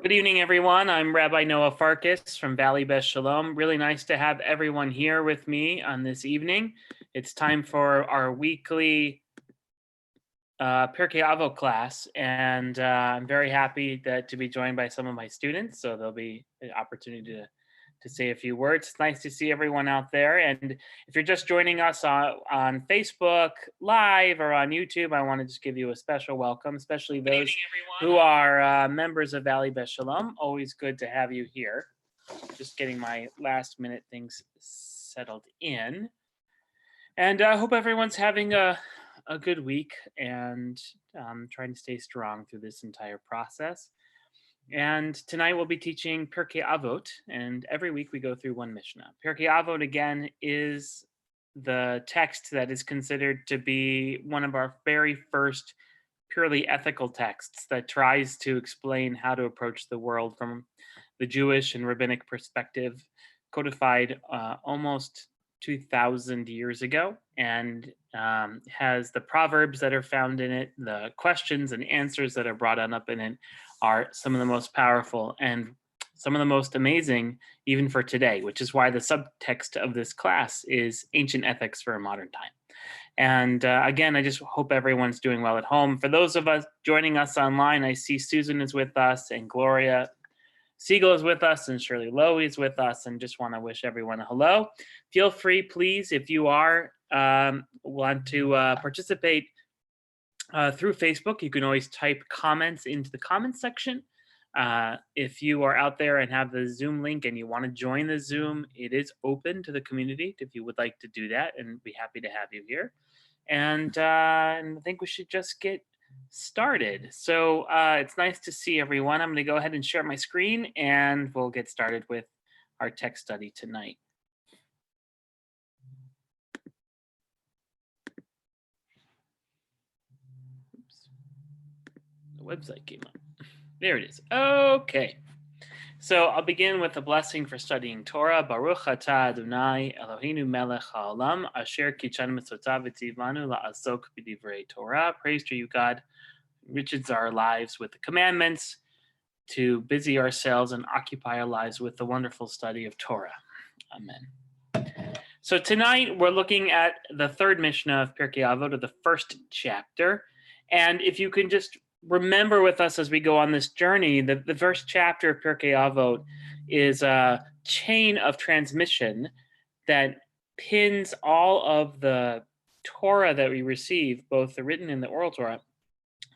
Good evening, everyone. I'm Rabbi Noah Farkas from Valley Beth Shalom. Really nice to have everyone here with me on this evening. It's time for our weekly Pirke Avot class, and I'm very happy to be joined by some of my students, so there'll be an opportunity to say a few words. It's nice to see everyone out there, and if you're just joining us on Facebook Live or on YouTube, I want to just give you a special welcome, especially those who are members of Valley Beth Shalom. Always good to have you here. Just getting my last minute things settled in. And I hope everyone's having a good week and trying to stay strong through this entire process. And tonight we'll be teaching Pirke Avot, and every week we go through one Mishnah. Pirke Avot, again, is the text that is considered to be one of our very first purely ethical texts that tries to explain how to approach the world from the Jewish and rabbinic perspective, codified almost 2,000 years ago, and has the proverbs that are found in it, the questions and answers that are brought on up in it are some of the most powerful and some of the most amazing even for today, which is why the subtext of this class is ancient ethics for a modern time. And again, I just hope everyone's doing well at home. For those of us joining us online, I see Susan is with us and Gloria Siegel is with us and Shirley Lowy is with us, and just want to wish everyone a hello. Feel free, please, if you are want to participate through Facebook, you can always type comments into the comments section. If you are out there and have the Zoom link and you want to join the Zoom, it is open to the community if you would like to do that, and be happy to have you here. And I think we should just get started. So it's nice to see everyone. I'm going to go ahead and share my screen and we'll get started with our text study tonight. Oops. The website came up. There it is. Okay. So I'll begin with a blessing for studying Torah. Baruch atah Adonai Eloheinu melech haolam asher kitshanu mitzotav v'tzivanu la'asok b'divrei Torah. Praise to you, God, enriches our lives with the commandments, to busy ourselves and occupy our lives with the wonderful study of Torah. Amen. So tonight we're looking at the third Mishnah of Pirke Avot, or the first chapter. And if you can just remember with us as we go on this journey, the first chapter of Pirke Avot is a chain of transmission that pins all of the Torah that we receive, both the written and the oral Torah,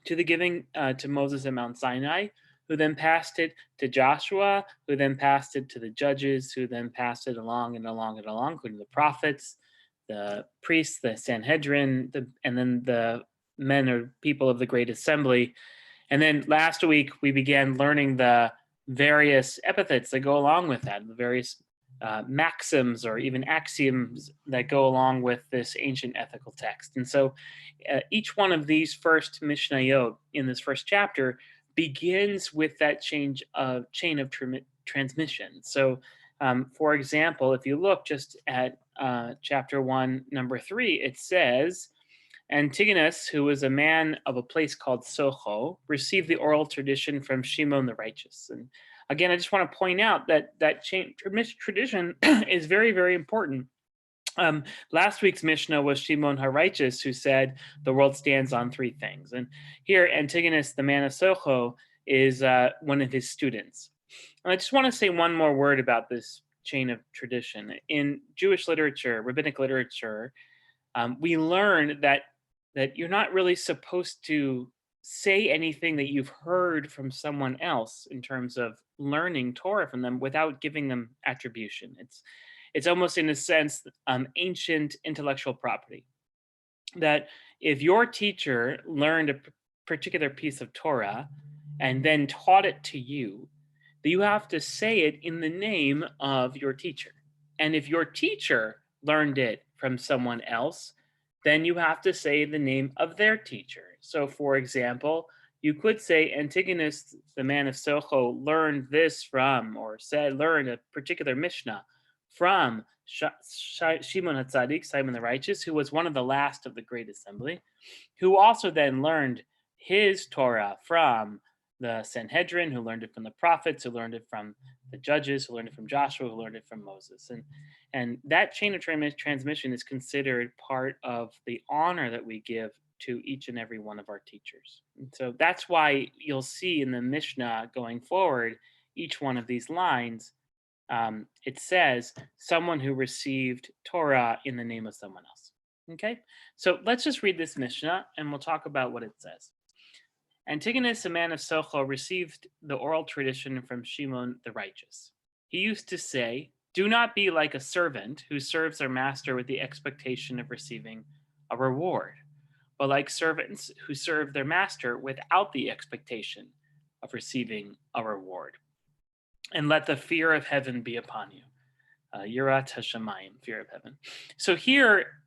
to the giving to Moses at Mount Sinai, who then passed it to Joshua, who then passed it to the judges, who then passed it along and along and along, including the prophets, the priests, the Sanhedrin, and then the men or people of the Great Assembly. And then last week, we began learning the various epithets that go along with that, the various maxims or even axioms that go along with this ancient ethical text. And so each one of these first Mishnayot in this first chapter begins with that chain of transmission. So for example, if you look just at chapter 1, number 3, it says, Antigonus, who was a man of a place called Socho, received the oral tradition from Shimon the righteous. And again, I just want to point out that tradition is very, very important. Last week's Mishnah was Shimon HaRighteous, who said the world stands on 3 things. And here, Antigonus, the man of Socho, is one of his students. And I just want to say one more word about this chain of tradition. In Jewish literature, rabbinic literature, we learn that you're not really supposed to say anything that you've heard from someone else in terms of learning Torah from them without giving them attribution. It's almost, in a sense, ancient intellectual property. That if your teacher learned a particular piece of Torah and then taught it to you, that you have to say it in the name of your teacher. And if your teacher learned it from someone else, then you have to say the name of their teacher. So, for example, you could say Antigonus, the man of Socho, learned this from, or learned a particular Mishnah from Shimon HaTzadik, Simon the Righteous, who was one of the last of the Great Assembly, who also then learned his Torah from the Sanhedrin, who learned it from the prophets, who learned it from the judges, who learned it from Joshua, who learned it from Moses. And that chain of transmission is considered part of the honor that we give to each and every one of our teachers. And so that's why you'll see in the Mishnah going forward, each one of these lines, it says someone who received Torah in the name of someone else. Okay, so let's just read this Mishnah and we'll talk about what it says. Antigonus, a man of Socho, received the oral tradition from Shimon the righteous. He used to say, "Do not be like a servant who serves their master with the expectation of receiving a reward, but like servants who serve their master without the expectation of receiving a reward. And let the fear of heaven be upon you." Yirat Hashamayim, fear of heaven. So here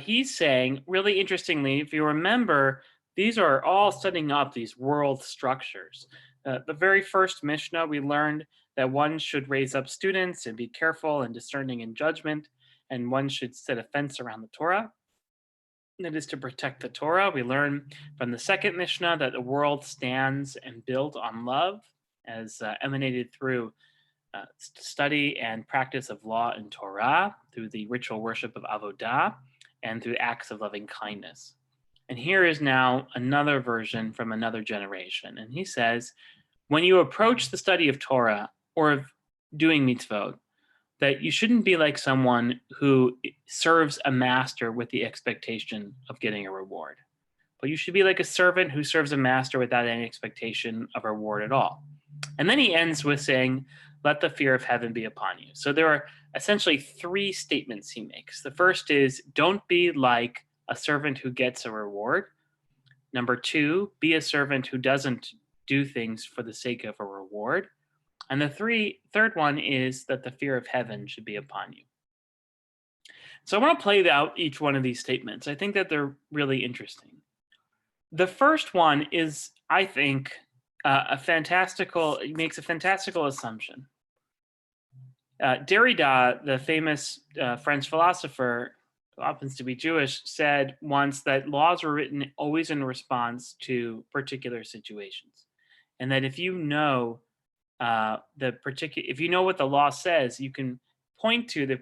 he's saying, really interestingly, if you remember, these are all setting up these world structures. The very first Mishnah, we learned that one should raise up students and be careful and discerning in judgment, and one should set a fence around the Torah. That is to protect the Torah. We learn from the second Mishnah that the world stands and built on love, as emanated through study and practice of law and Torah, through the ritual worship of Avodah, and through acts of loving kindness. And here is now another version from another generation. And he says, when you approach the study of Torah or of doing mitzvot, that you shouldn't be like someone who serves a master with the expectation of getting a reward. But you should be like a servant who serves a master without any expectation of a reward at all. And then he ends with saying, let the fear of heaven be upon you. So there are essentially three statements he makes. The first is, don't be like a servant who gets a reward. Number two, be a servant who doesn't do things for the sake of a reward. And the third one is that the fear of heaven should be upon you. So I want to play out each one of these statements. I think that they're really interesting. The first one is, I think, it makes a fantastical assumption. Derrida, the famous French philosopher who happens to be Jewish, said once that laws were written always in response to particular situations, and that if you know if you know what the law says, you can point to the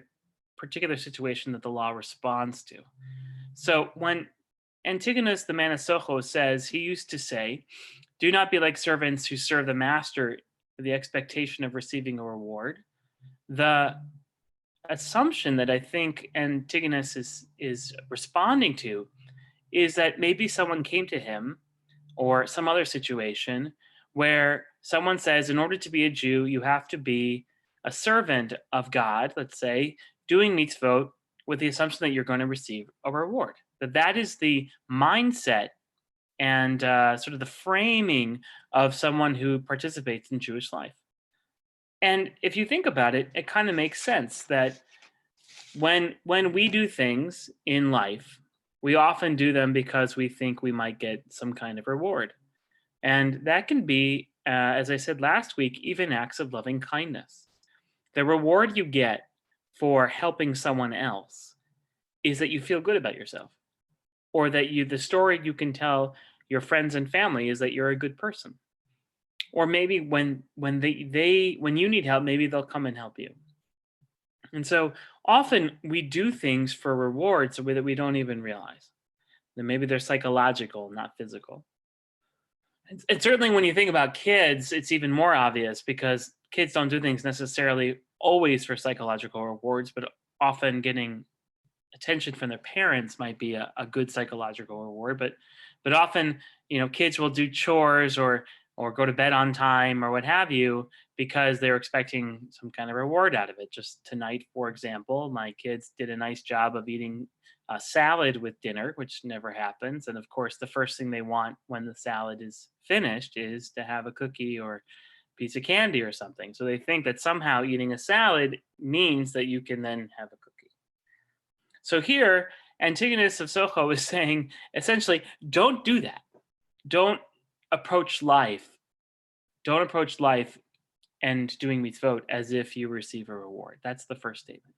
particular situation that the law responds to. So when Antigonus, the man of Socho, says, he used to say, do not be like servants who serve the master with the expectation of receiving a reward. The assumption that I think Antigonus is responding to is that maybe someone came to him or some other situation where someone says, in order to be a Jew, you have to be a servant of God, let's say, doing mitzvot with the assumption that you're going to receive a reward. That is the mindset and sort of the framing of someone who participates in Jewish life. And if you think about it, it kind of makes sense that when we do things in life, we often do them because we think we might get some kind of reward. And that can be, as I said last week, even acts of loving kindness. The reward you get for helping someone else is that you feel good about yourself, or that the story you can tell your friends and family is that you're a good person. Or maybe when you need help, maybe they'll come and help you. And so often we do things for rewards that we don't even realize. That maybe they're psychological, not physical. And certainly when you think about kids, it's even more obvious, because kids don't do things necessarily always for psychological rewards, but often getting attention from their parents might be a good psychological reward. But often, kids will do chores or go to bed on time or what have you, because they're expecting some kind of reward out of it. Just tonight, for example, my kids did a nice job of eating a salad with dinner, which never happens. And of course, the first thing they want when the salad is finished is to have a cookie or piece of candy or something. So they think that somehow eating a salad means that you can then have a cookie. So here, Antigonus of Socho is saying, essentially, don't do that. Don't approach life and doing mitzvot as if you receive a reward. That's the first statement.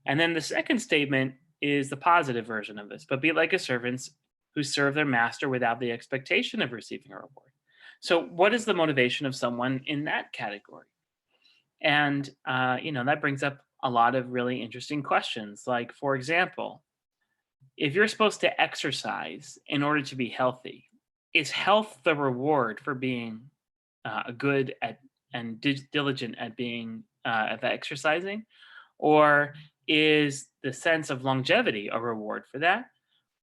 And then the second statement is the positive version of this, but be like a servants who serve their master without the expectation of receiving a reward. So what is the motivation of someone in that category? And, that brings up a lot of really interesting questions. Like, for example, if you're supposed to exercise in order to be healthy, is health the reward for being good at and diligent at being at exercising, or is the sense of longevity a reward for that,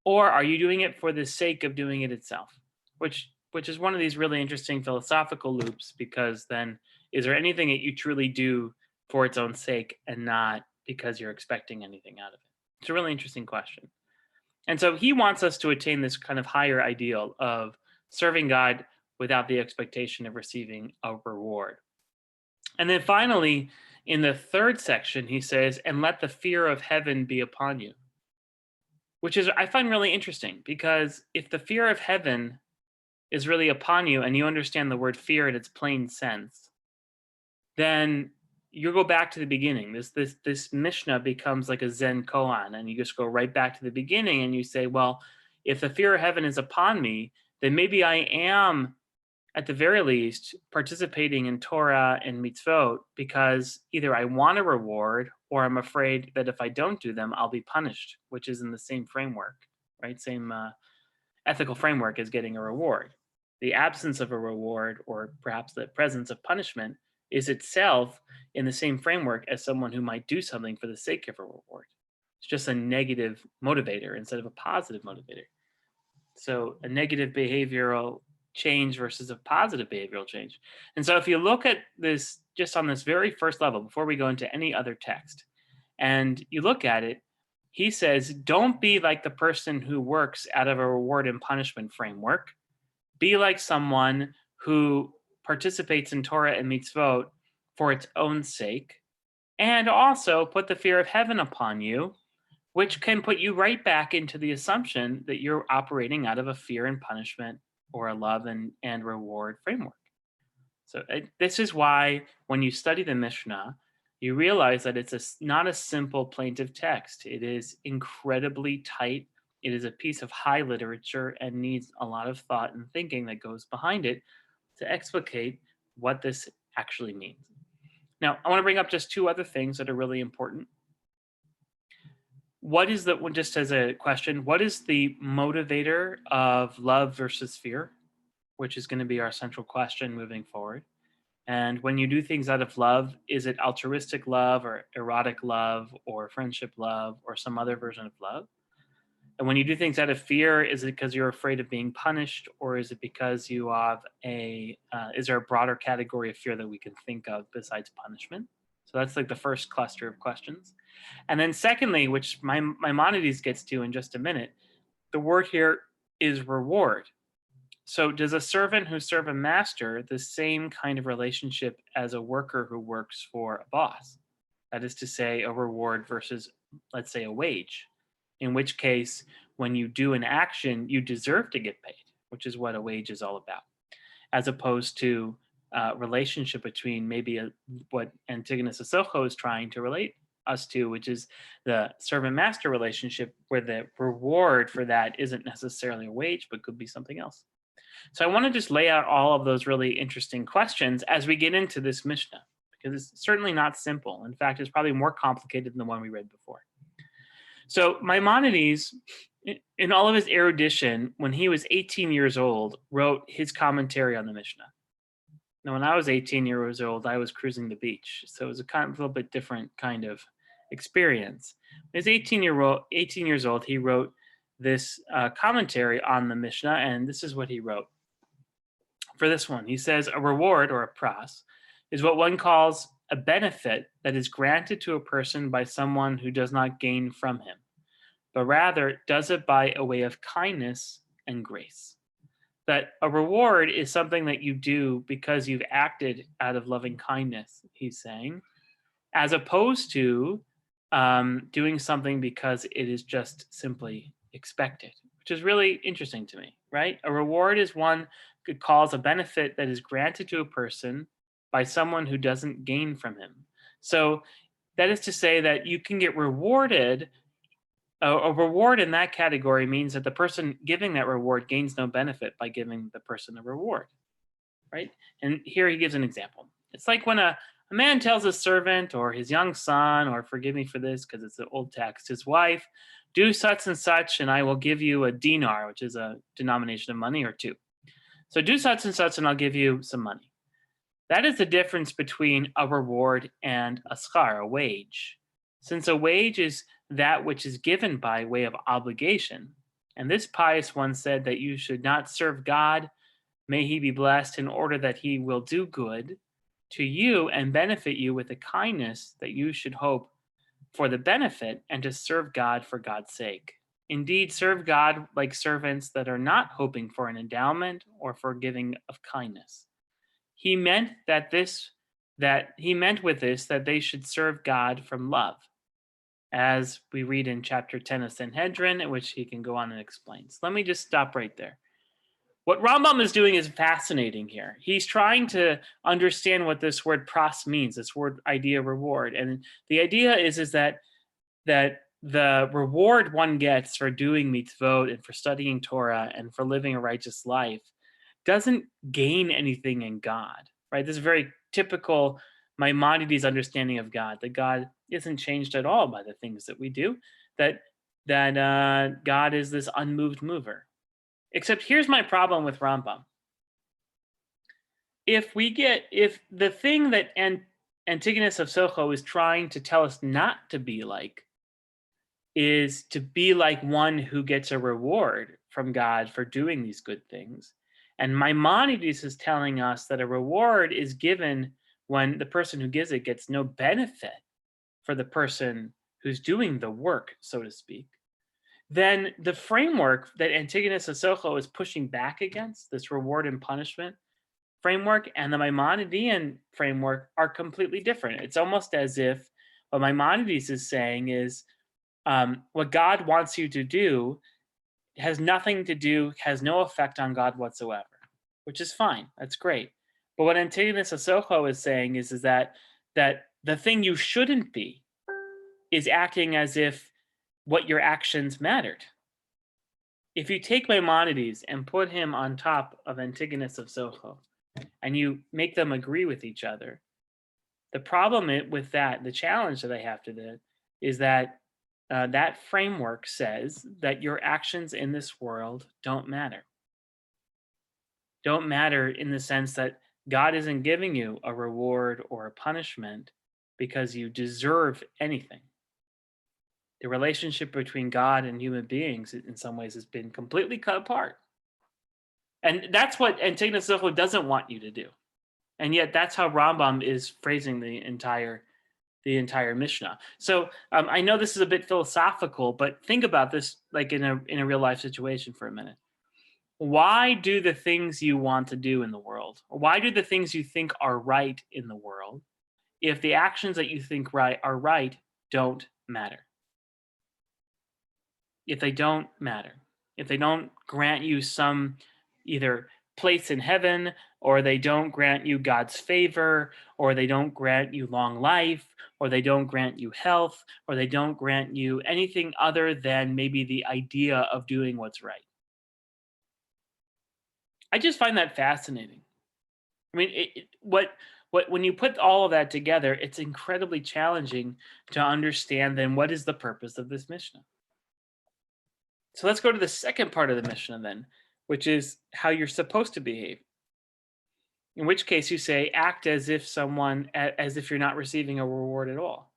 or are you doing it for the sake of doing it itself? Which is one of these really interesting philosophical loops, because then is there anything that you truly do for its own sake and not because you're expecting anything out of it? It's a really interesting question. And so he wants us to attain this kind of higher ideal of serving God without the expectation of receiving a reward. And then finally, in the third section, he says, and let the fear of heaven be upon you, which is, I find really interesting, because if the fear of heaven is really upon you and you understand the word fear in its plain sense, then you go back to the beginning. This Mishnah becomes like a Zen koan, and you just go right back to the beginning and you say, well, if the fear of heaven is upon me, then maybe I am, at the very least, participating in Torah and mitzvot because either I want a reward or I'm afraid that if I don't do them, I'll be punished, which is in the same framework, right? Same ethical framework as getting a reward. The absence of a reward, or perhaps the presence of punishment, is itself in the same framework as someone who might do something for the sake of a reward. It's just a negative motivator instead of a positive motivator. So a negative behavioral change versus a positive behavioral change. And so if you look at this just on this very first level, before we go into any other text, and you look at it, he says, don't be like the person who works out of a reward and punishment framework. Be like someone who participates in Torah and mitzvot for its own sake, and also put the fear of heaven upon you, which can put you right back into the assumption that you're operating out of a fear and punishment or a love and reward framework. So this is why when you study the Mishnah, you realize that it's not a simple plaintive text. It is incredibly tight. It is a piece of high literature and needs a lot of thought and thinking that goes behind it to explicate what this actually means. Now, I want to bring up just two other things that are really important. Just as a question, what is the motivator of love versus fear, which is going to be our central question moving forward? And when you do things out of love, is it altruistic love or erotic love or friendship love or some other version of love? And when you do things out of fear, is it because you're afraid of being punished, or is it because you have is there a broader category of fear that we can think of besides punishment? So that's like the first cluster of questions. And then secondly, which Maimonides gets to in just a minute, the word here is reward. So does a servant who serves a master the same kind of relationship as a worker who works for a boss? That is to say, a reward versus, let's say, a wage. In which case, when you do an action, you deserve to get paid, which is what a wage is all about, as opposed to relationship between maybe what Antigonus of Socho is trying to relate us to, which is the servant-master relationship, where the reward for that isn't necessarily a wage, but could be something else. So I want to just lay out all of those really interesting questions as we get into this Mishnah, because it's certainly not simple. In fact, it's probably more complicated than the one we read before. So Maimonides, in all of his erudition, when he was 18 years old, wrote his commentary on the Mishnah. Now, when I was 18 years old, I was cruising the beach. So it was a little bit different kind of experience. When he was 18 years old, he wrote this commentary on the Mishnah, and this is what he wrote. For this one, he says, a reward, or a pras, is what one calls a benefit that is granted to a person by someone who does not gain from him, but rather does it by a way of kindness and grace. That a reward is something that you do because you've acted out of loving kindness, he's saying, as opposed to doing something because it is just simply expected, which is really interesting to me, right? A reward is one that calls a benefit that is granted to a person by someone who doesn't gain from him. So that is to say that you can get rewarded. A reward in that category means that the person giving that reward gains no benefit by giving the person a reward. right? And here he gives an example. It's like when a man tells his servant or his young son, or forgive me for this because it's an old text, his wife, do such and such, and I will give you a dinar, which is a denomination of money, or two. So do such and such, and I'll give you some money. That is the difference between a reward and a schar, a wage. Since a wage is that which is given by way of obligation, and this pious one said that you should not serve God, may he be blessed, in order that he will do good to you and benefit you with a kindness that you should hope for the benefit, and to serve God for God's sake. Indeed, serve God like servants that are not hoping for an endowment or for giving of kindness. He meant with this that they should serve God from love, as we read in chapter 10 of Sanhedrin, in which he can go on and explain. So let me just stop right there. What Rambam is doing is fascinating here. He's trying to understand what this word pras means, this word idea reward. And the idea is that the reward one gets for doing mitzvot and for studying Torah and for living a righteous life doesn't gain anything in God, right? This is very typical Maimonides' understanding of God, that God isn't changed at all by the things that we do, that God is this unmoved mover. Except here's my problem with Rambam. If the thing that Antigonus of Socho is trying to tell us not to be like is to be like one who gets a reward from God for doing these good things, and Maimonides is telling us that a reward is given when the person who gives it gets no benefit for the person who's doing the work, so to speak, then the framework that Antigonus of Socho is pushing back against, this reward and punishment framework, and the Maimonidean framework are completely different. It's almost as if what Maimonides is saying is what God wants you to do has nothing to do, has no effect on God whatsoever, which is fine. That's great. But what Antigonus of Socho is saying is that the thing you shouldn't be is acting as if what your actions mattered. If you take Maimonides and put him on top of Antigonus of Socho, and you make them agree with each other, the problem with that, the challenge that I have to that, is that that framework says that your actions in this world don't matter. Don't matter in the sense that God isn't giving you a reward or a punishment because you deserve anything. The relationship between God and human beings in some ways has been completely cut apart. And that's what Antigonus of Socho doesn't want you to do. And yet that's how Rambam is phrasing the entire Mishnah. So I know this is a bit philosophical, but think about this like in a real life situation for a minute. Why do the things you want to do in the world, or why do the things you think are right in the world, if the actions that you think are right don't matter? If they don't matter, if they don't grant you some either place in heaven, or they don't grant you God's favor, or they don't grant you long life, or they don't grant you health, or they don't grant you anything other than maybe the idea of doing what's right. I just find that fascinating. I mean, when you put all of that together, it's incredibly challenging to understand then what is the purpose of this Mishnah. So let's go to the second part of the Mishnah then, which is how you're supposed to behave. In which case you say, act as if you're not receiving a reward at all.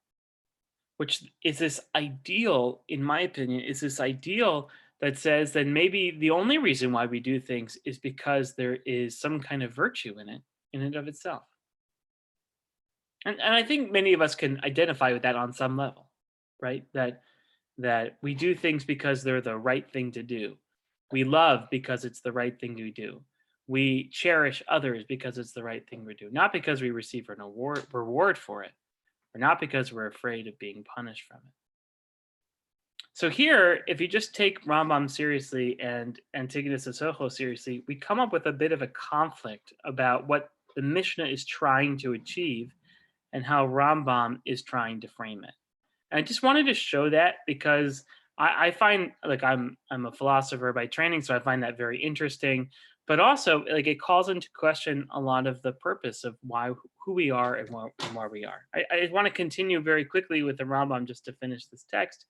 Which is this ideal, in my opinion, that says that maybe the only reason why we do things is because there is some kind of virtue in and of itself. And I think many of us can identify with that on some level, right? That we do things because they're the right thing to do. We love because it's the right thing to do. We cherish others because it's the right thing to do, not because we receive an reward for it, or not because we're afraid of being punished from it. So here, if you just take Rambam seriously and Antigonus of Socho seriously, we come up with a bit of a conflict about what the Mishnah is trying to achieve and how Rambam is trying to frame it. And I just wanted to show that because I find, like, I'm a philosopher by training, so I find that very interesting. but also like it calls into question a lot of the purpose of who we are and where we are. I want to continue very quickly with the Rambam just to finish this text,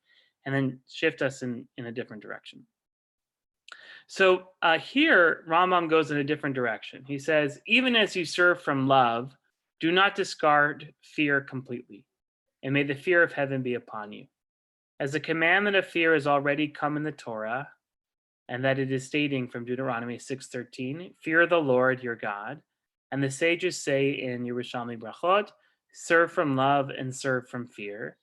and then shift us in a different direction. So here, Rambam goes in a different direction. He says, even as you serve from love, do not discard fear completely, and may the fear of heaven be upon you. As the commandment of fear has already come in the Torah, and that it is stating from Deuteronomy 6:13, fear the Lord your God. And the sages say in Yerushalmi Brachot, serve from love and serve from fear.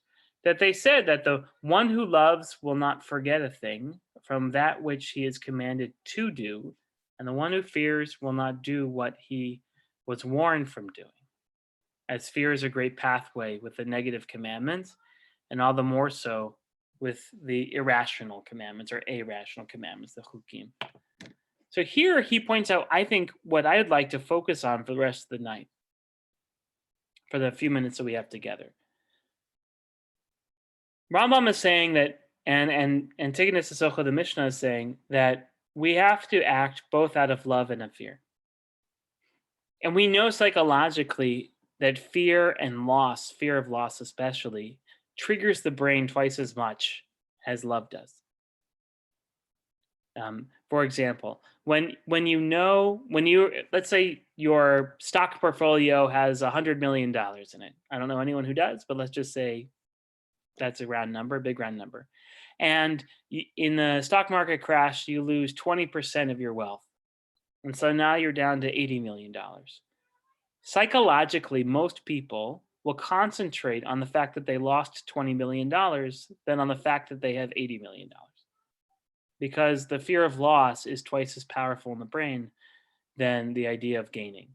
That they said that the one who loves will not forget a thing from that which he is commanded to do, and the one who fears will not do what he was warned from doing. As fear is a great pathway with the negative commandments, and all the more so with the irrational commandments or irrational commandments, the chukim. So here he points out, I think, what I'd like to focus on for the rest of the night, for the few minutes that we have together. Rambam is saying that, and taking this to Socha, the Mishnah is saying that we have to act both out of love and of fear. And we know psychologically that fear and loss, fear of loss especially, triggers the brain twice as much as love does. For example, when let's say your stock portfolio has $100 million in it. I don't know anyone who does, but let's just say that's a round number, a big round number. And in the stock market crash, you lose 20% of your wealth. And so now you're down to $80 million. Psychologically, most people will concentrate on the fact that they lost $20 million than on the fact that they have $80 million. Because the fear of loss is twice as powerful in the brain than the idea of gaining.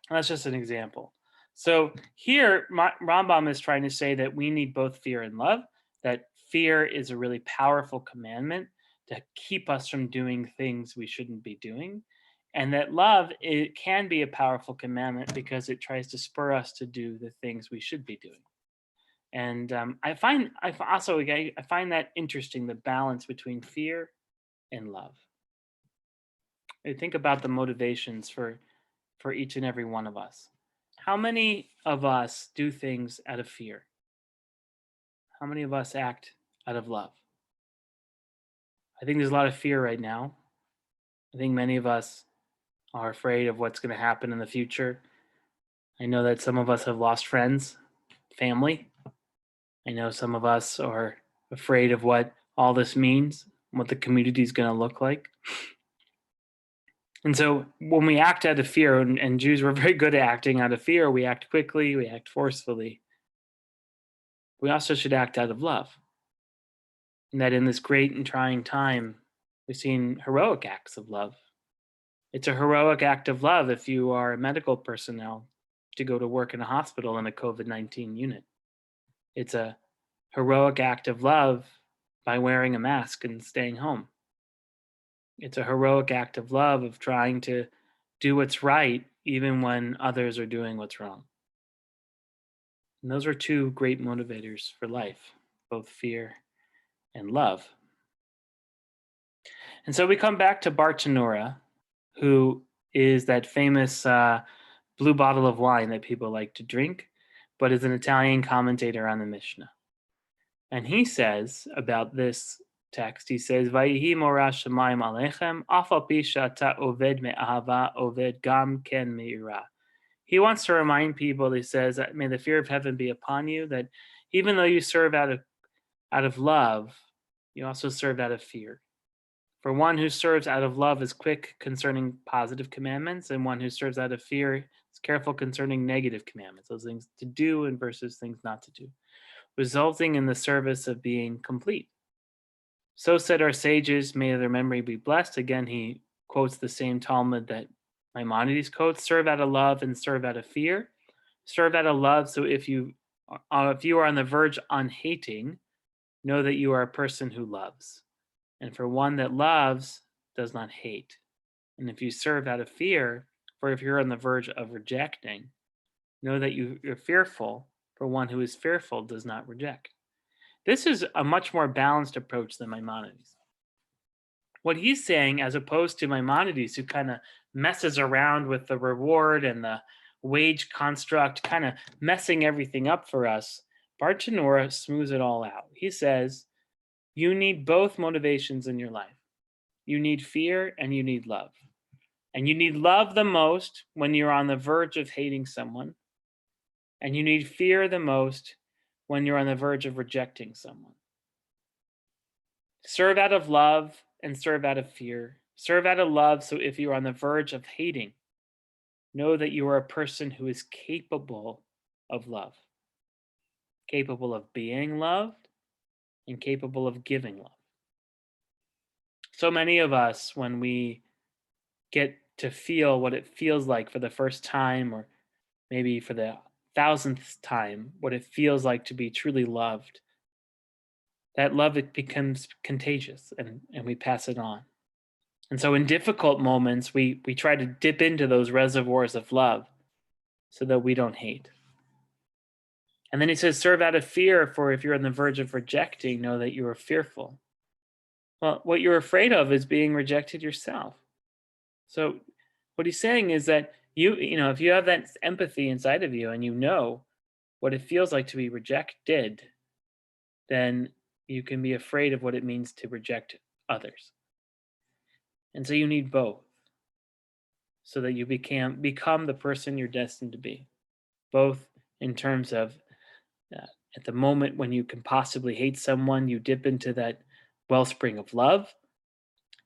And that's just an example. So here, Rambam is trying to say that we need both fear and love, that fear is a really powerful commandment to keep us from doing things we shouldn't be doing. And that love, it can be a powerful commandment because it tries to spur us to do the things we should be doing. And I find that interesting, the balance between fear and love. I think about the motivations for each and every one of us. How many of us do things out of fear? How many of us act out of love? I think there's a lot of fear right now. I think many of us are afraid of what's going to happen in the future. I know that some of us have lost friends, family. I know some of us are afraid of what all this means, what the community is going to look like. And so when we act out of fear, and Jews were very good at acting out of fear, we act quickly, we act forcefully. We also should act out of love. And that in this great and trying time, we've seen heroic acts of love. It's a heroic act of love if you are a medical personnel to go to work in a hospital in a COVID-19 unit. It's a heroic act of love by wearing a mask and staying home. It's a heroic act of love of trying to do what's right even when others are doing what's wrong. And those are two great motivators for life, both fear and love. And so we come back to Bartanura, who is that famous blue bottle of wine that people like to drink, but is an Italian commentator on the Mishnah. And he says about this text, he says, Vayihi mora shamayim alechem, af al pi she'ata oved me'ahava, oved gam ken me'ira. He wants to remind people, he says, that may the fear of heaven be upon you, that even though you serve out of love, you also serve out of fear. For one who serves out of love is quick concerning positive commandments, and one who serves out of fear is careful concerning negative commandments, those things to do and versus things not to do, resulting in the service of being complete. So said our sages, may their memory be blessed. Again, he quotes the same Talmud that Maimonides quotes, serve out of love and serve out of fear. Serve out of love, so if you are on the verge on hating, know that you are a person who loves. And for one that loves, does not hate. And if you serve out of fear, for if you're on the verge of rejecting, know that you're fearful, for one who is fearful does not reject. This is a much more balanced approach than Maimonides. what he's saying, as opposed to Maimonides, who kind of messes around with the reward and the wage construct, kind of messing everything up for us, Bartanura smooths it all out. He says, you need both motivations in your life. You need fear and you need love. And you need love the most when you're on the verge of hating someone. And you need fear the most when you're on the verge of rejecting someone. Serve out of love and serve out of fear. Serve out of love, so if you're on the verge of hating, know that you are a person who is capable of love, capable of being loved, and capable of giving love. So many of us, when we get to feel what it feels like for the first time, or maybe for the thousandth time, what it feels like to be truly loved, that love, it becomes contagious, and we pass it on. And so in difficult moments, we try to dip into those reservoirs of love so that we don't hate. And then he says, serve out of fear, for if you're on the verge of rejecting, know that you are fearful. Well, what you're afraid of is being rejected yourself. So what he's saying is that you know, if you have that empathy inside of you and you know what it feels like to be rejected, then you can be afraid of what it means to reject others. And so you need both, so that you become the person you're destined to be, both in terms of at the moment when you can possibly hate someone, you dip into that wellspring of love.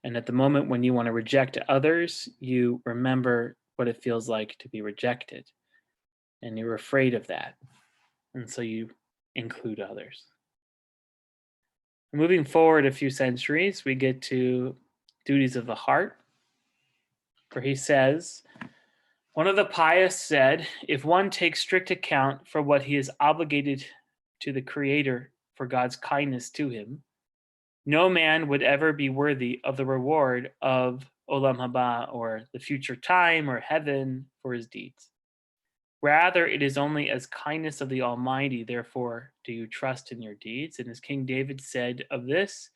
And at the moment when you want to reject others, you remember what it feels like to be rejected. And you're afraid of that. And so you include others. Moving forward a few centuries, we get to duties of the heart, where he says, one of the pious said, if one takes strict account for what he is obligated to the Creator for God's kindness to him, no man would ever be worthy of the reward of Olam Haba, or the future time, or heaven, for his deeds. Rather, it is only as kindness of the Almighty, therefore, do you trust in your deeds. And as King David said of this,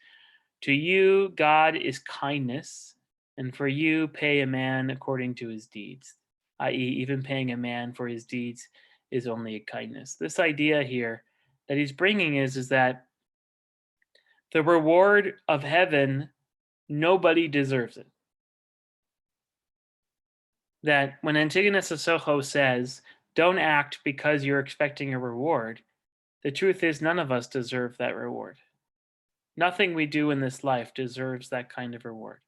to you, God is kindness, and for you pay a man according to his deeds, i.e., even paying a man for his deeds is only a kindness. This idea here that he's bringing is that the reward of heaven, nobody deserves it. That when Antigonus of Soho says, don't act because you're expecting a reward, the truth is none of us deserve that reward. Nothing we do in this life deserves that kind of reward.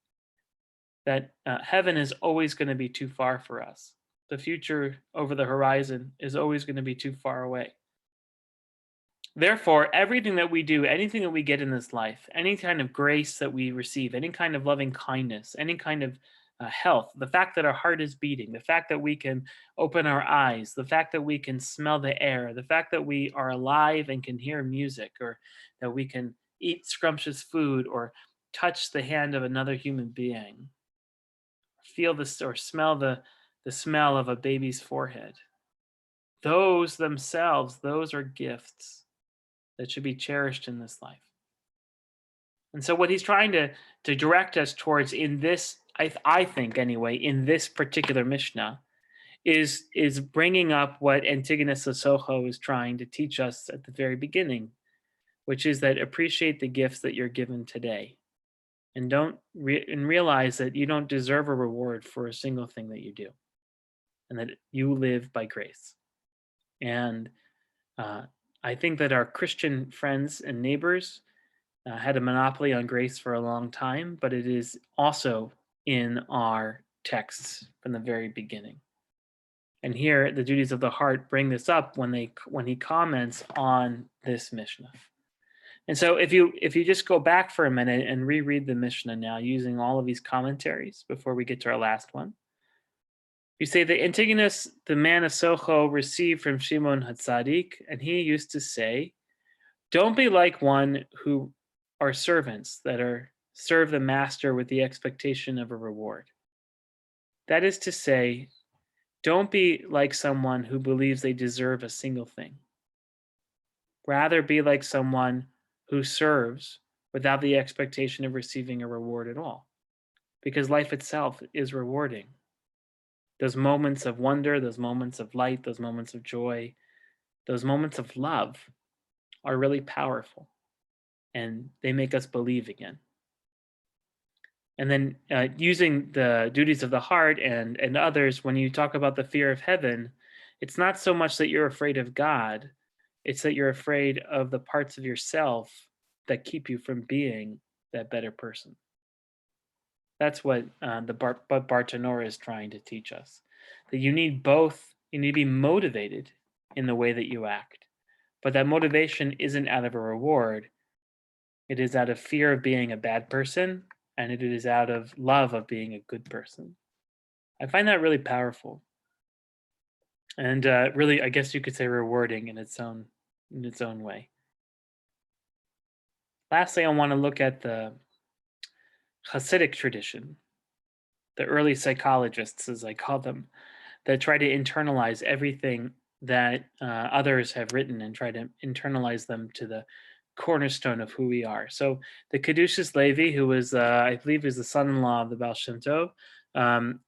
That heaven is always going to be too far for us. The future over the horizon is always going to be too far away. Therefore, everything that we do, anything that we get in this life, any kind of grace that we receive, any kind of loving kindness, any kind of health, the fact that our heart is beating, the fact that we can open our eyes, the fact that we can smell the air, the fact that we are alive and can hear music, or that we can eat scrumptious food, or touch the hand of another human being, feel this or smell the smell of a baby's forehead. Those themselves, those are gifts that should be cherished in this life. And so what he's trying to direct us towards in this, I think anyway, in this particular Mishnah, is bringing up what Antigonus of Soho is trying to teach us at the very beginning, which is that appreciate the gifts that you're given today, and realize that you don't deserve a reward for a single thing that you do, and that you live by grace. And I think that our Christian friends and neighbors had a monopoly on grace for a long time, but it is also in our texts from the very beginning. And here, the duties of the heart bring this up when he comments on this Mishnah. And so, if you just go back for a minute and reread the Mishnah now, using all of these commentaries before we get to our last one, you say that Antigonus, the man of Soho, received from Shimon HaTzadik, and he used to say, "Don't be like one who are servants that serve the master with the expectation of a reward." That is to say, don't be like someone who believes they deserve a single thing. Rather, be like someone who serves without the expectation of receiving a reward at all. Because life itself is rewarding. Those moments of wonder, those moments of light, those moments of joy, those moments of love are really powerful, and they make us believe again. And then using the duties of the heart and others, when you talk about the fear of heaven, it's not so much that you're afraid of God, it's that you're afraid of the parts of yourself that keep you from being that better person. That's what Bartanora is trying to teach us. That you need both, you need to be motivated in the way that you act. But that motivation isn't out of a reward. It is out of fear of being a bad person, and it is out of love of being a good person. I find that really powerful. And really, I guess you could say rewarding in its own way. Lastly, I want to look at the Hasidic tradition, the early psychologists, as I call them, that try to internalize everything that others have written and try to internalize them to the cornerstone of who we are. So the Kedushas Levi, who was, I believe, is the son-in-law of the Baal Shem Tov,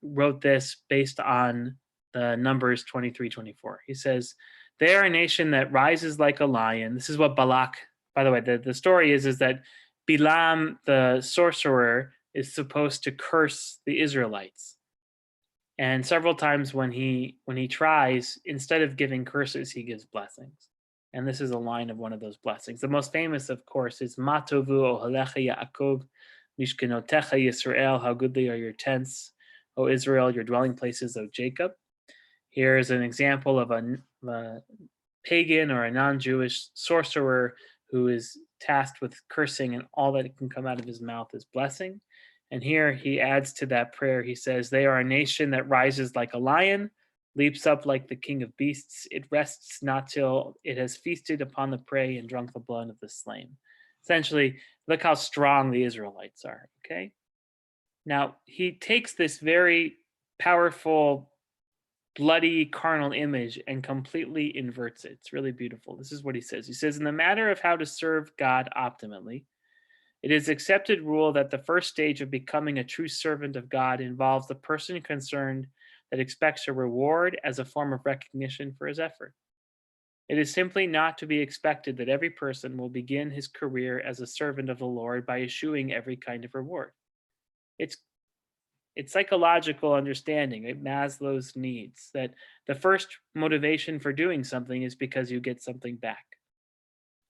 wrote this based on the Numbers 23-24. He says, "They are a nation that rises like a lion." This is what Balak, by the way, the story is that Bilam, the sorcerer, is supposed to curse the Israelites. And several times when he tries, instead of giving curses, he gives blessings. And this is a line of one of those blessings. The most famous, of course, is Matovu Ohalecha Yaakov, Mishkenotecha Yisrael, how goodly are your tents, O Israel, your dwelling places, O Jacob. Here is an example of a pagan or a non-Jewish sorcerer who is tasked with cursing, and all that can come out of his mouth is blessing. And here he adds to that prayer, he says, "They are a nation that rises like a lion, leaps up like the king of beasts. It rests not till it has feasted upon the prey and drunk the blood of the slain." Essentially, look how strong the Israelites are, okay? Now, he takes this very powerful, bloody, carnal image and completely inverts it. It's really beautiful. This is what he says. He says, "In the matter of how to serve God optimally, it is accepted rule that the first stage of becoming a true servant of God involves the person concerned that expects a reward as a form of recognition for his effort. It is simply not to be expected that every person will begin his career as a servant of the Lord by eschewing every kind of reward. It's psychological understanding, right? Maslow's needs, that the first motivation for doing something is because you get something back.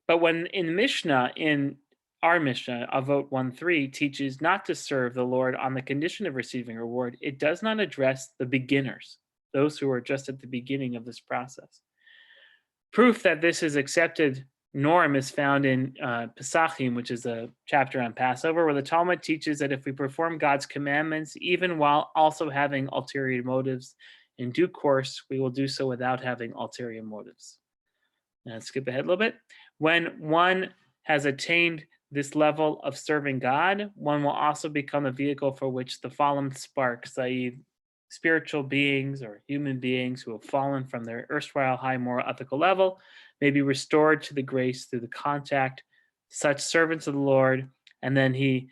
But when in Mishnah, in our Mishnah, Avot 1:3, teaches not to serve the Lord on the condition of receiving reward, it does not address the beginners, those who are just at the beginning of this process. Proof that this is accepted norm is found in Pesachim, which is a chapter on Passover, where the Talmud teaches that if we perform God's commandments, even while also having ulterior motives, in due course, we will do so without having ulterior motives. Now, let's skip ahead a little bit. When one has attained this level of serving God, one will also become a vehicle for which the fallen sparks, i.e., spiritual beings or human beings who have fallen from their erstwhile high moral ethical level, may be restored to the grace through the contact, such servants of the Lord. And then he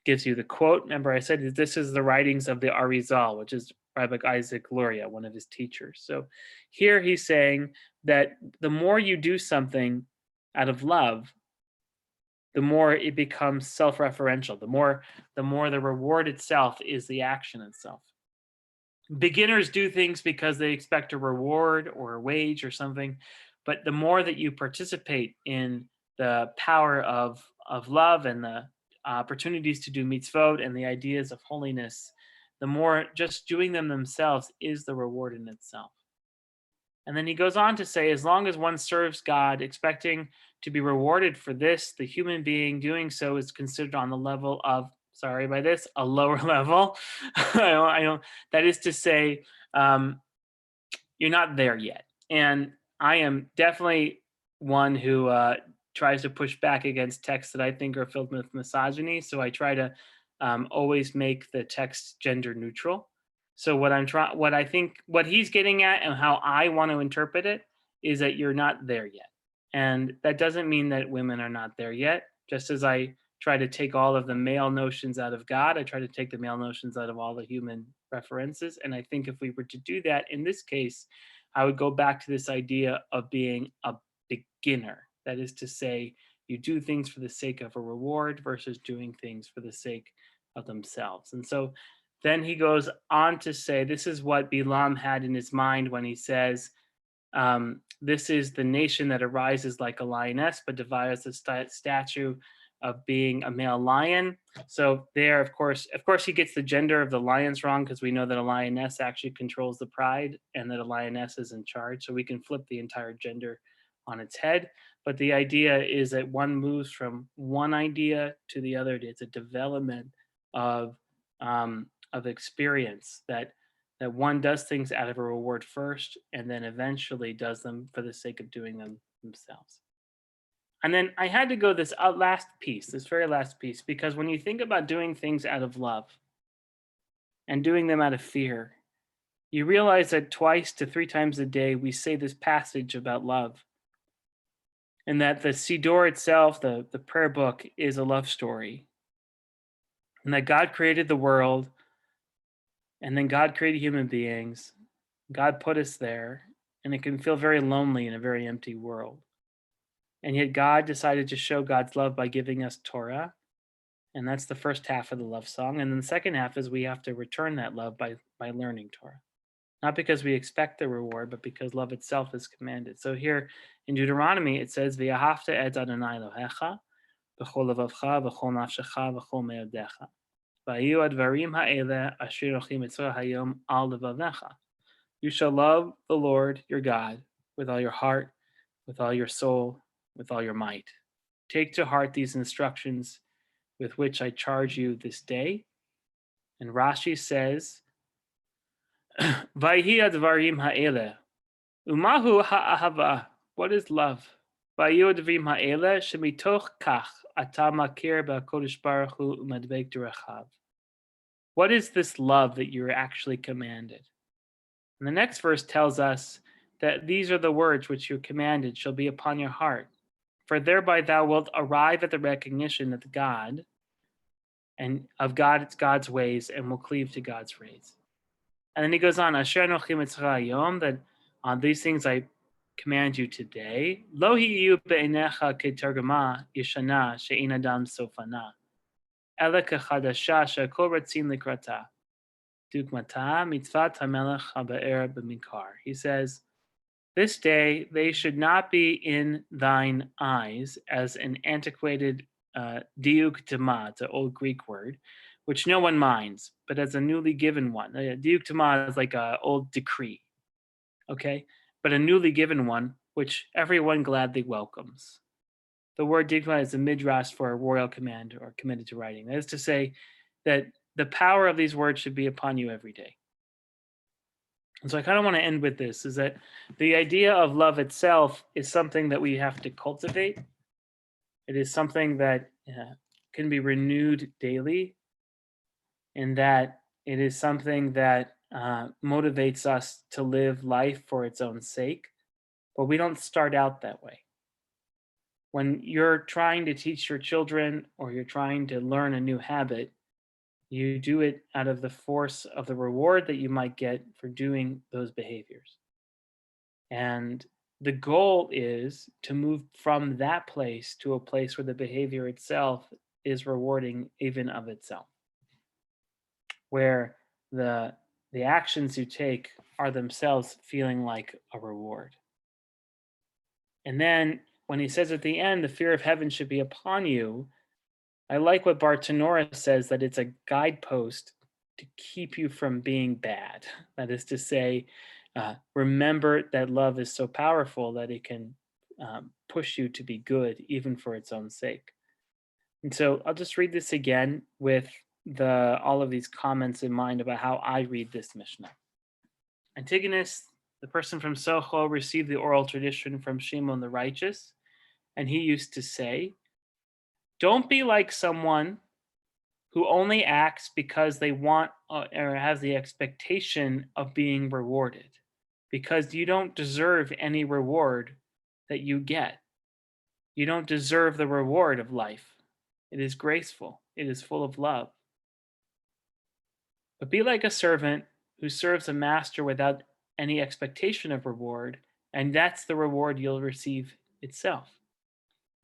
gives you the quote. Remember, I said this is the writings of the Arizal, which is Rabbi Isaac Luria, one of his teachers. So here he's saying that the more you do something out of love, the more it becomes self-referential, the more the reward itself is the action itself. Beginners do things because they expect a reward or a wage or something, but the more that you participate in the power of love and the opportunities to do mitzvot and the ideas of holiness, the more just doing them themselves is the reward in itself. And then he goes on to say, as long as one serves God, expecting to be rewarded for this, the human being doing so is considered on the level of, sorry by this, a lower level. I don't, that is to say, you're not there yet. And I am definitely one who tries to push back against texts that I think are filled with misogyny. So I try to always make the text gender neutral. So what he's getting at and how I want to interpret it is that you're not there yet. And that doesn't mean that women are not there yet, Just as I try to take all of the male notions out of God, I try to take the male notions out of all the human references. And I think if we were to do that in this case, I would go back to this idea of being a beginner. That is to say, you do things for the sake of a reward versus doing things for the sake of themselves. And so then he goes on to say, this is what Bilam had in his mind when he says, this is the nation that arises like a lioness, but devises the statue of being a male lion. So there, of course, he gets the gender of the lions wrong, because we know that a lioness actually controls the pride and that a lioness is in charge. So we can flip the entire gender on its head. But the idea is that one moves from one idea to the other. It's a development of experience, that one does things out of a reward first, and then eventually does them for the sake of doing them themselves. And then I had to go this very last piece, because when you think about doing things out of love and doing them out of fear, you realize that 2 to 3 times a day we say this passage about love, and that the Siddur itself, the prayer book, is a love story, and that God created the world, and then God created human beings. God put us there, and it can feel very lonely in a very empty world. And yet God decided to show God's love by giving us Torah. And that's the first half of the love song. And then the second half is we have to return that love by learning Torah. Not because we expect the reward, but because love itself is commanded. So here in Deuteronomy, it says, V'ahavta et Adonai Elohecha, v'chol levavcha, v'chol nafshecha, v'chol me'odecha. V'ayu advarim ha'ele asher nochim etzor hayom al levavecha. You shall love the Lord your God with all your heart, with all your soul, with all your might. Take to heart these instructions with which I charge you this day. And Rashi says, Vayhi advarim ha'ele, umahu ha'ahava. What is love? Vayhi advarim ha'ele, shemitoch kach ata makir ba'kodesh baruch hu u'madvek derechav. What is this love that you are actually commanded? And the next verse tells us that these are the words which you are commanded shall be upon your heart, for thereby thou wilt arrive at the recognition of God, and of God, it's God's ways, and will cleave to God's ways. And then he goes on, Asher anochi mitzvah hayom, that on these things I command you today. Lo hiyu be'enecha ketargama yeshana she'in adam sofana, ela kechadasha she'kol ratzin likrata. Dugmata mitzvat hamelech haba'er b'mikar. He says, this day they should not be in thine eyes as an antiquated diuk tema, it's an old Greek word, which no one minds, but as a newly given one. Diuk tema is like an old decree, okay? But a newly given one, which everyone gladly welcomes. The word digma is a midrash for a royal command or committed to writing. That is to say that the power of these words should be upon you every day. And so I kind of want to end with this, is that the idea of love itself is something that we have to cultivate. It is something that can be renewed daily, and that it is something that motivates us to live life for its own sake. But we don't start out that way. When you're trying to teach your children or you're trying to learn a new habit, you do it out of the force of the reward that you might get for doing those behaviors. And the goal is to move from that place to a place where the behavior itself is rewarding even of itself, where the actions you take are themselves feeling like a reward. And then when he says at the end, the fear of heaven should be upon you, I like what Bartanora says, that it's a guidepost to keep you from being bad. That is to say, remember that love is so powerful that it can push you to be good, even for its own sake. And so I'll just read this again with all of these comments in mind about how I read this Mishnah. Antigonus, the person from Soho, received the oral tradition from Shimon the righteous, and he used to say, don't be like someone who only acts because they want or has the expectation of being rewarded, because you don't deserve any reward that you get. You don't deserve the reward of life. It is graceful. It is full of love. But be like a servant who serves a master without any expectation of reward, and that's the reward you'll receive itself.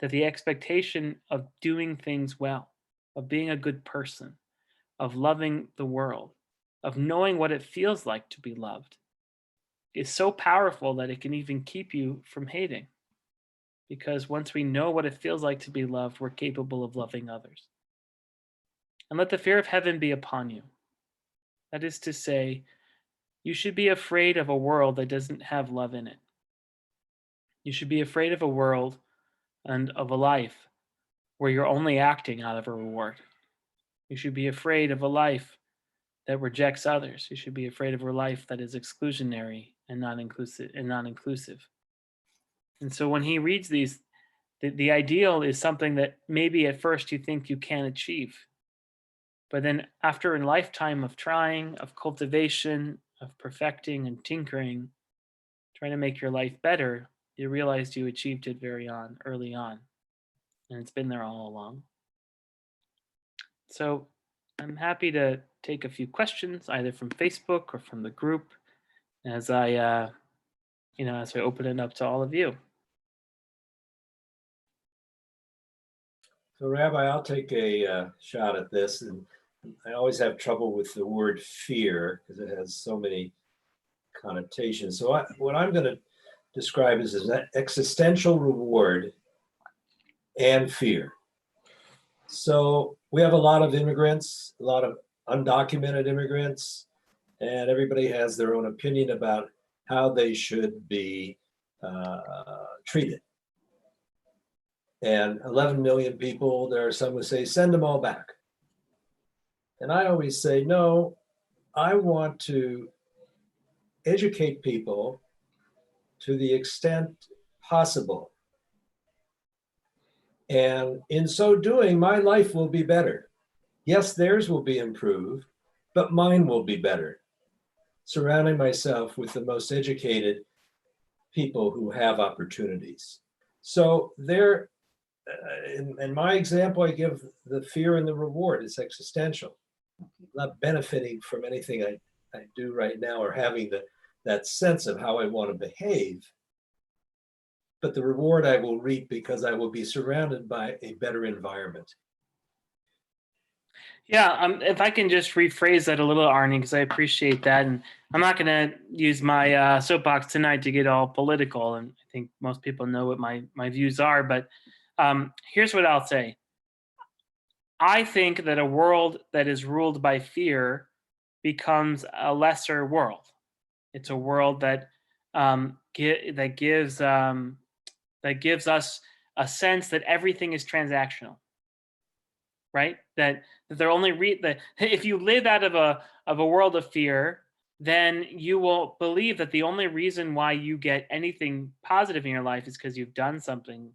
That the expectation of doing things well, of being a good person, of loving the world, of knowing what it feels like to be loved, is so powerful that it can even keep you from hating. Because once we know what it feels like to be loved, we're capable of loving others. And let the fear of heaven be upon you. That is to say, you should be afraid of a world that doesn't have love in it. You should be afraid of a world and of a life where you're only acting out of a reward. You should be afraid of a life that rejects others. You should be afraid of a life that is exclusionary and non-inclusive. And so when he reads these, the ideal is something that maybe at first you think you can achieve. But then after a lifetime of trying, of cultivation, of perfecting and tinkering, trying to make your life better, you realized you achieved it early on. And it's been there all along. So I'm happy to take a few questions, either from Facebook or from the group, as I open it up to all of you. So, Rabbi, I'll take a shot at this. And I always have trouble with the word fear because it has so many connotations. So what I'm going to describe is an existential reward and fear. So we have a lot of immigrants, a lot of undocumented immigrants, and everybody has their own opinion about how they should be treated. And 11 million people, there are some who say, send them all back. And I always say, no, I want to educate people to the extent possible. And in so doing, my life will be better. Yes, theirs will be improved, but mine will be better. Surrounding myself with the most educated people who have opportunities. So there, in my example, I give the fear and the reward. It's existential. I'm not benefiting from anything I do right now or having that sense of how I want to behave. But the reward I will reap because I will be surrounded by a better environment. Yeah, if I can just rephrase that a little, Arnie, because I appreciate that. And I'm not going to use my soapbox tonight to get all political. And I think most people know what my views are. But here's what I'll say. I think that a world that is ruled by fear becomes a lesser world. It's a world that gives us a sense that everything is transactional, right? That they're only that if you live out of a world of fear, then you will believe that the only reason why you get anything positive in your life is because you've done something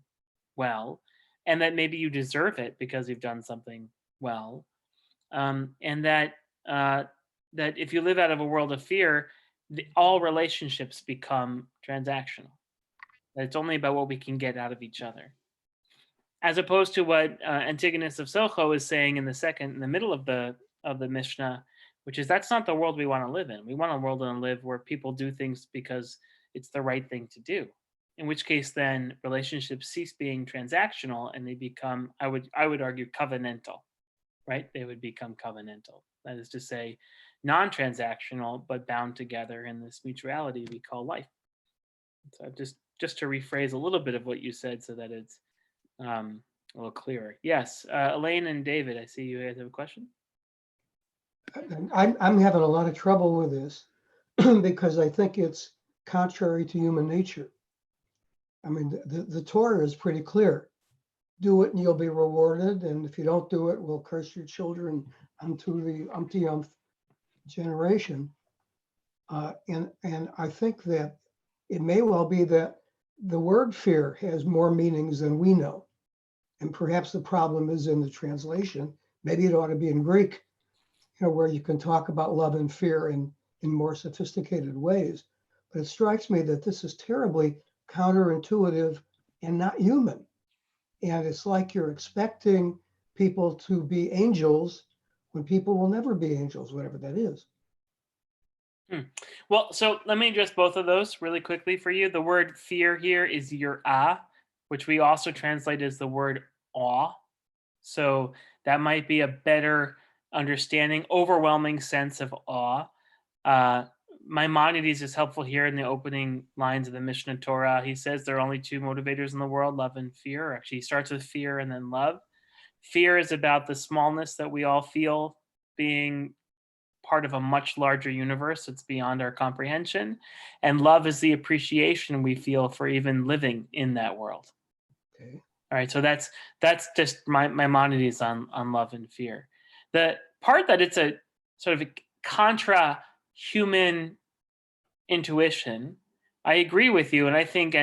well, and that maybe you deserve it because you've done something well, and that if you live out of a world of fear, all relationships become transactional. That it's only about what we can get out of each other, as opposed to what Antigonus of Socho is saying in the middle of the Mishnah, which is that's not the world we want to live in. We want a world to live where people do things because it's the right thing to do. In which case, then relationships cease being transactional and they become, I would argue, covenantal, right? They would become covenantal. That is to say, non-transactional but bound together in this mutuality we call life. So just to rephrase a little bit of what you said so that it's a little clearer. Yes, Elaine and David, I see you guys have a question. I'm having a lot of trouble with this because I think it's contrary to human nature. I mean, the Torah is pretty clear. Do it and you'll be rewarded. And if you don't do it, we'll curse your children unto the umpteenth generation. And I think that it may well be that the word fear has more meanings than we know. And perhaps the problem is in the translation. Maybe it ought to be in Greek, where you can talk about love and fear in more sophisticated ways. But it strikes me that this is terribly counterintuitive and not human. And it's like you're expecting people to be angels when people will never be angels, whatever that is. Well, so let me address both of those really quickly for you. The word fear here is yirah, which we also translate as the word awe. So that might be a better understanding, overwhelming sense of awe. Maimonides is helpful here in the opening lines of the Mishnah Torah. He says there are only two motivators in the world, love and fear. Actually, he starts with fear and then love. Fear is about the smallness that we all feel being part of a much larger universe. It's beyond our comprehension. And love is the appreciation we feel for even living in that world. Okay. All right, so that's just Maimonides on love and fear. The part that it's a sort of a contra-human intuition, I agree with you, and I think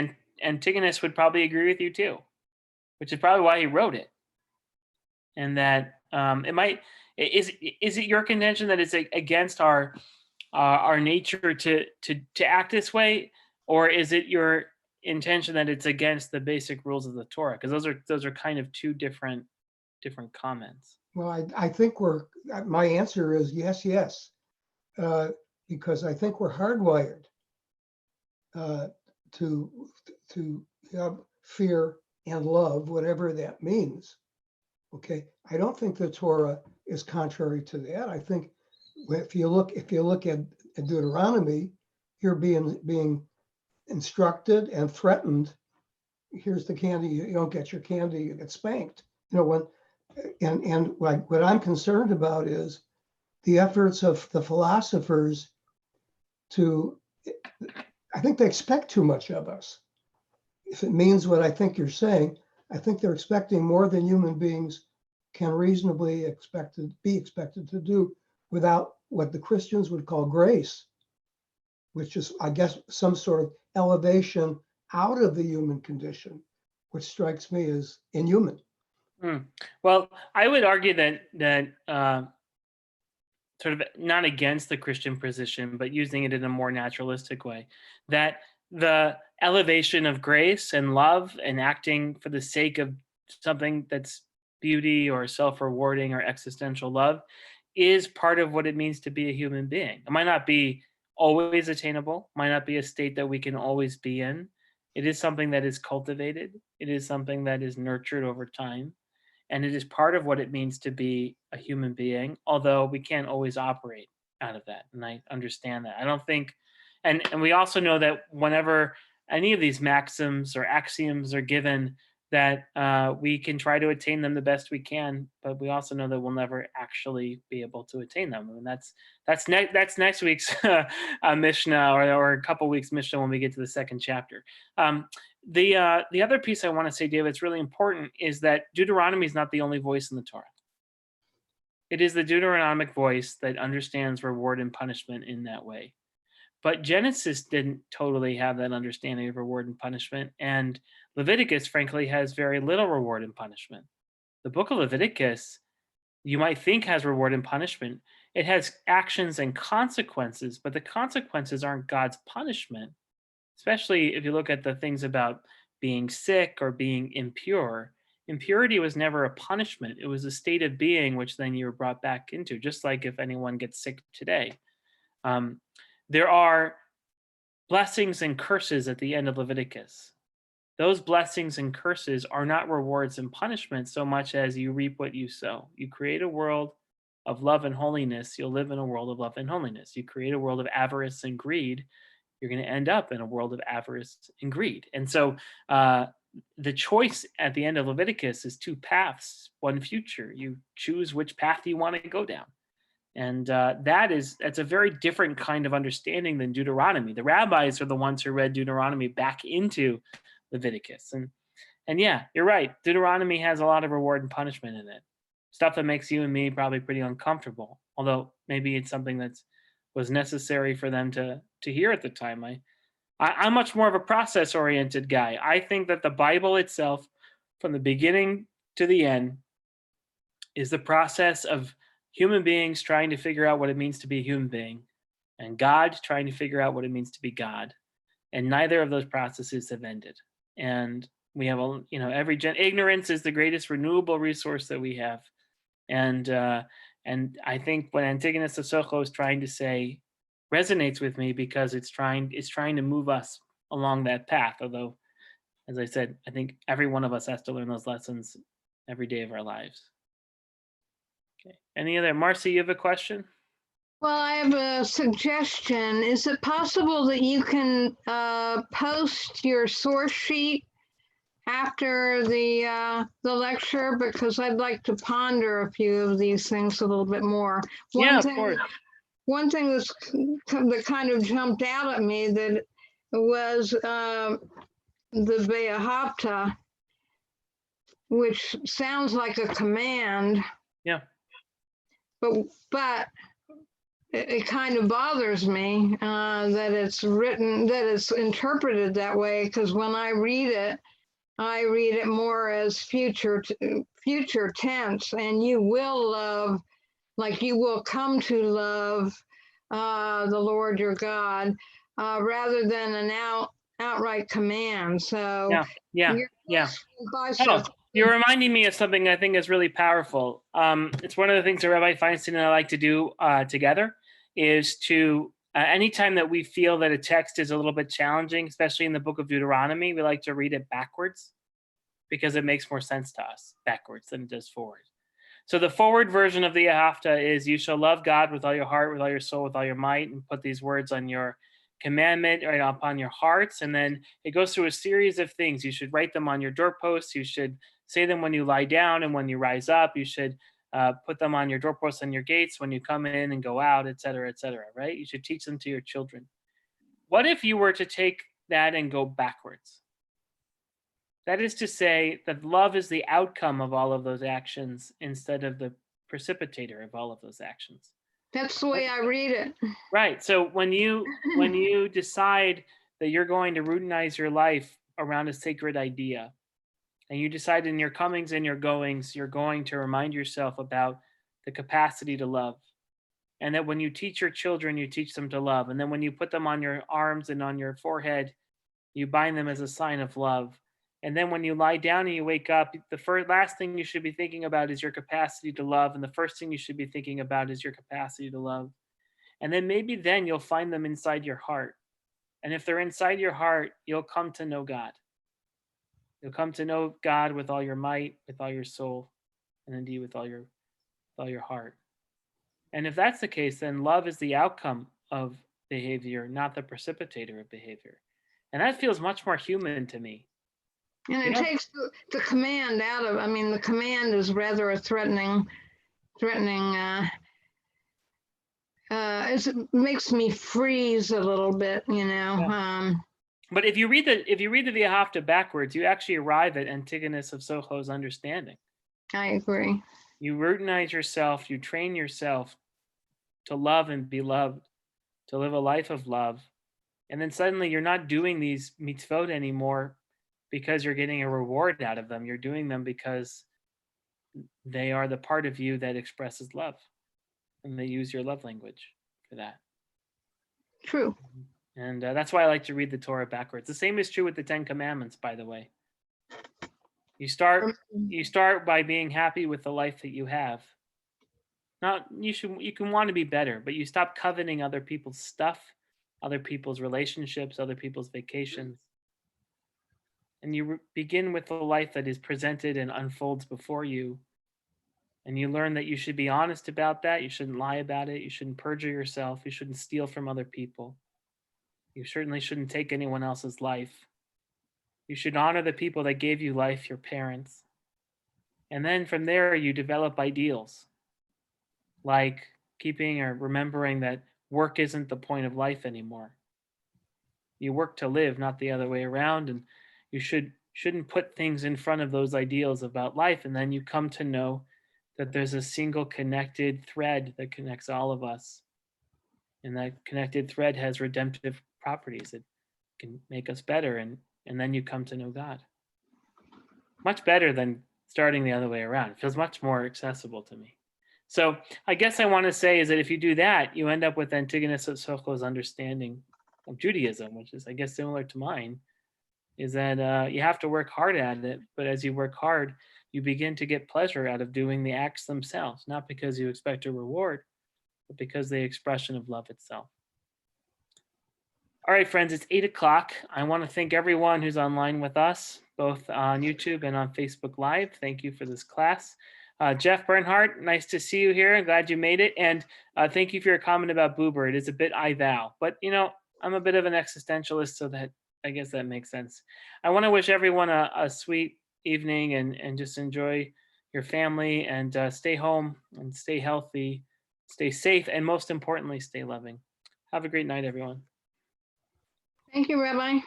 Antigonus would probably agree with you too, which is probably why he wrote it. And that it might is it your contention that it's against our nature to act this way, or is it your intention that it's against the basic rules of the Torah? Because those are kind of two different comments. Well, I think my answer is yes, because I think we're hardwired to have fear and love, whatever that means. Okay, I don't think the Torah is contrary to that. I think if you look at Deuteronomy, you're being instructed and threatened. Here's the candy. You don't get your candy, you get spanked. And what I'm concerned about is the efforts of the philosophers I think they expect too much of us. If it means what I think you're saying, I think they're expecting more than human beings can reasonably be expected to do without what the Christians would call grace, which is, I guess, some sort of elevation out of the human condition, which strikes me as inhuman. Well, I would argue that sort of not against the Christian position, but using it in a more naturalistic way, that the elevation of grace and love and acting for the sake of something that's beauty or self-rewarding or existential love is part of what it means to be a human being. It might not be always attainable, might not be a state that we can always be in. It is something that is cultivated. It is something that is nurtured over time. And it is part of what it means to be a human being, although we can't always operate out of that. And I understand that. I don't think, and we also know that whenever any of these maxims or axioms are given, that we can try to attain them the best we can, but we also know that we'll never actually be able to attain them. And that's next week's Mishnah, or a couple weeks Mishnah when we get to the second chapter. The other piece I want to say, David, it's really important, is that Deuteronomy is not the only voice in the Torah. It is the Deuteronomic voice that understands reward and punishment in that way. But Genesis didn't totally have that understanding of reward and punishment, and Leviticus, frankly, has very little reward and punishment. The book of Leviticus, you might think, has reward and punishment. It has actions and consequences, but the consequences aren't God's punishment, especially if you look at the things about being sick or being impure. Impurity was never a punishment. It was a state of being which then you were brought back into, just like if anyone gets sick today. There are blessings and curses at the end of Leviticus. Those blessings and curses are not rewards and punishments so much as you reap what you sow. You create a world of love and holiness, you'll live in a world of love and holiness. You create a world of avarice and greed, you're going to end up in a world of avarice and greed. And so the choice at the end of Leviticus is two paths, one future. You choose which path you want to go down. And that's a very different kind of understanding than Deuteronomy. The rabbis are the ones who read Deuteronomy back into Leviticus. And yeah, you're right. Deuteronomy has a lot of reward and punishment in it. Stuff that makes you and me probably pretty uncomfortable, although maybe it's something that was necessary for them to hear at the time. I'm much more of a process-oriented guy. I think that the Bible itself, from the beginning to the end, is the process of human beings trying to figure out what it means to be a human being, and God trying to figure out what it means to be God. And neither of those processes have ended. And We have ignorance is the greatest renewable resource that we have, and I think what Antigonus of Socho is trying to say resonates with me because it's trying to move us along that path. Although, as I said, I think every one of us has to learn those lessons every day of our lives. Okay. Any other? Marcy, you have a question? Well, I have a suggestion. Is it possible that you can post your source sheet after the lecture? Because I'd like to ponder a few of these things a little bit more. Of course. One thing that kind of jumped out at me that was the Be'ahapta, which sounds like a command. Yeah. But it kind of bothers me that it's interpreted that way, because when I read it more as future tense, and you will love, like you will come to love the Lord your God, rather than an outright command. So yeah. You're reminding me of something I think is really powerful. It's one of the things that Rabbi Feinstein and I like to do together, is to, anytime that we feel that a text is a little bit challenging, especially in the book of Deuteronomy, we like to read it backwards because it makes more sense to us backwards than it does forward. So the forward version of the Ahafta is, you shall love God with all your heart, with all your soul, with all your might, and put these words on your commandment right upon your hearts. And then it goes through a series of things. You should write them on your doorposts. You should say them when you lie down and when you rise up. You should put them on your doorposts and your gates when you come in and go out, et cetera, right? You should teach them to your children. What if you were to take that and go backwards? That is to say that love is the outcome of all of those actions instead of the precipitator of all of those actions. That's the way I read it. Right. So when you decide that you're going to routinize your life around a sacred idea, and you decide in your comings and your goings, you're going to remind yourself about the capacity to love. And that when you teach your children, you teach them to love. And then when you put them on your arms and on your forehead, you bind them as a sign of love. And then when you lie down and you wake up, the last thing you should be thinking about is your capacity to love. And the first thing you should be thinking about is your capacity to love. And then maybe then you'll find them inside your heart. And if they're inside your heart, you'll come to know God. You'll come to know God with all your might, with all your soul, and indeed with all your heart. And if that's the case, then love is the outcome of behavior, not the precipitator of behavior. And that feels much more human to me. And it takes the command out of, the command is rather a threatening, it makes me freeze a little bit, Yeah. But if you read the Ahafta backwards, you actually arrive at Antigonus of Socho's understanding. I agree. You routinize yourself, you train yourself to love and be loved, to live a life of love. And then suddenly you're not doing these mitzvot anymore because you're getting a reward out of them. You're doing them because they are the part of you that expresses love. And they use your love language for that. True. And that's why I like to read the Torah backwards. The same is true with the 10 Commandments, by the way. You start by being happy with the life that you have. You can want to be better, but you stop coveting other people's stuff, other people's relationships, other people's vacations. And you begin with the life that is presented and unfolds before you. And you learn that you should be honest about that. You shouldn't lie about it. You shouldn't perjure yourself. You shouldn't steal from other people. You certainly shouldn't take anyone else's life. You should honor the people that gave you life, your parents. And then from there, you develop ideals, like keeping or remembering that work isn't the point of life anymore. You work to live, not the other way around. And you shouldn't put things in front of those ideals about life. And then you come to know that there's a single connected thread that connects all of us. And that connected thread has redemptive properties. It can make us better. And then you come to know God. Much better than starting the other way around. It feels much more accessible to me. So I guess I want to say is that if you do that, you end up with Antigonus of Socho's understanding of Judaism, which is, I guess, similar to mine. is that you have to work hard at it, but as you work hard, you begin to get pleasure out of doing the acts themselves, not because you expect a reward, but because the expression of love itself. All right, friends, it's 8 o'clock. I want to thank everyone who's online with us, both on YouTube and on Facebook Live. Thank you for this class. Jeff Bernhardt, nice to see you here. I'm glad you made it. And thank you for your comment about Buber. It is a bit I thou, but you know, I'm a bit of an existentialist, so that I guess that makes sense. I want to wish everyone a sweet evening and just enjoy your family and stay home and stay healthy, stay safe, and most importantly, stay loving. Have a great night, everyone. Thank you, Rabbi.